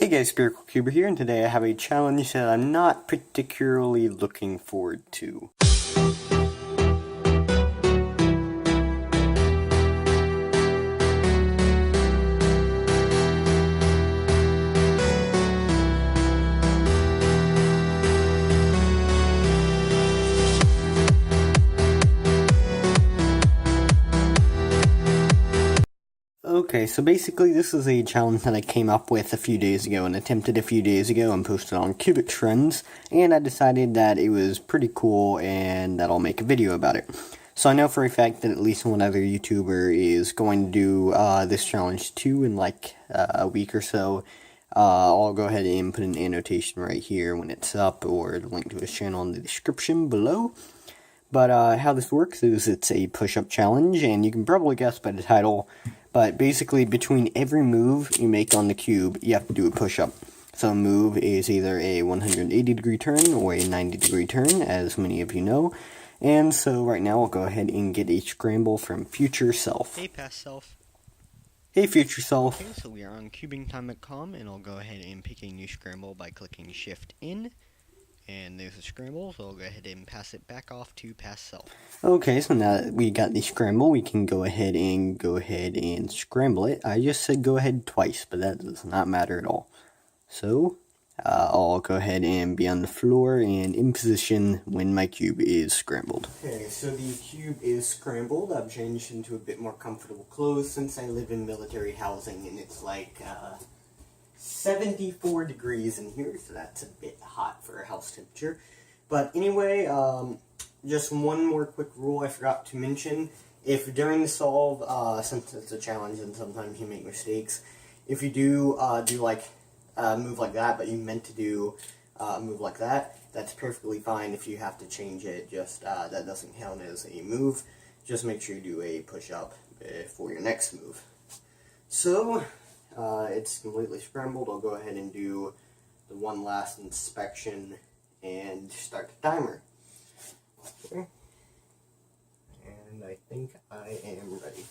Hey guys, Speedcubing here, and today I have a challenge that I'm not particularly looking forward to. Okay, so basically this is a challenge that I came up with a few days ago and attempted a few days ago and posted on Cubic Trends, and I decided that it was pretty cool and that I'll make a video about it. So I know for a fact that at least one other YouTuber is going to do this challenge too in like a week or so. I'll go ahead and put an annotation right here when it's up, or the link to his channel in the description below. But how this works is it's a push-up challenge, and you can probably guess by the title, but basically between every move you make on the cube, you have to do a push-up. So a move is either a 180-degree turn or a 90-degree turn, as many of you know. And so right now I'll go ahead and get a scramble from Future Self. Hey, past self. Hey, Future Self. Okay, so we are on cubingtime.com, and I'll go ahead and pick a new scramble by clicking Shift in. And there's a scramble, so I'll go ahead and pass it back off to past self. Okay, so now that we got the scramble, we can go ahead and scramble it. I just said go ahead twice, but that does not matter at all. So, I'll go ahead and be on the floor and in position when my cube is scrambled. Okay, so the cube is scrambled. I've changed into a bit more comfortable clothes since I live in military housing, and it's like, 74 degrees in here, so that's a bit hot for a house temperature. But anyway, just one more quick rule I forgot to mention. If during the solve, since it's a challenge and sometimes you make mistakes, if you do like a move like that, but you meant to do a move like that, that's perfectly fine. If you have to change it, just that doesn't count as a move. Just make sure you do a push-up for your next move. So, it's completely scrambled. I'll go ahead and do the one last inspection and start the timer. Okay. And I think I am ready.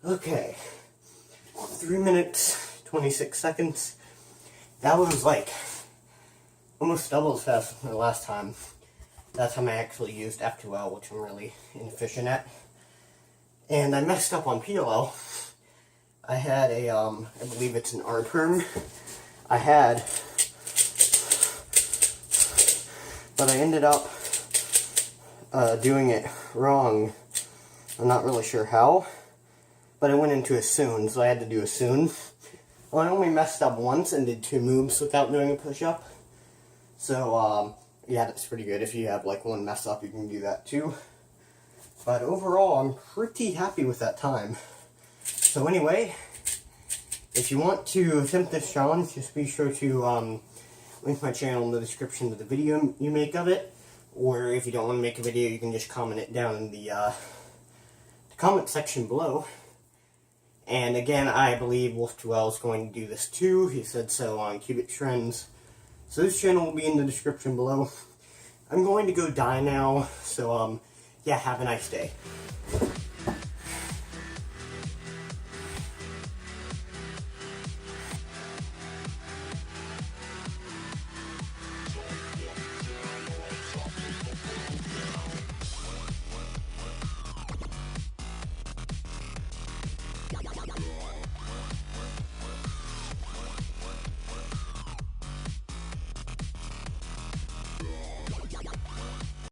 Okay, 3 minutes, 26 seconds. That was like almost double as fast as the last time. That time I actually used F2L, which I'm really inefficient at. And I messed up on PLL. I had a, I believe it's an R term. I had, but I ended up doing it wrong. I'm not really sure how. But I went into a soon, so I had to do a soon. Well, I only messed up once and did 2 moves without doing a push-up. So, yeah, that's pretty good. If you have, like, one mess up, you can do that, too. But overall, I'm pretty happy with that time. So anyway, if you want to attempt this challenge, just be sure to link my channel in the description of the video you make of it. Or if you don't want to make a video, you can just comment it down in the comment section below. And again, I believe Wolf2L is going to do this too. He said so on Cubic Trends. So this channel will be in the description below. I'm going to go die now, so yeah, have a nice day.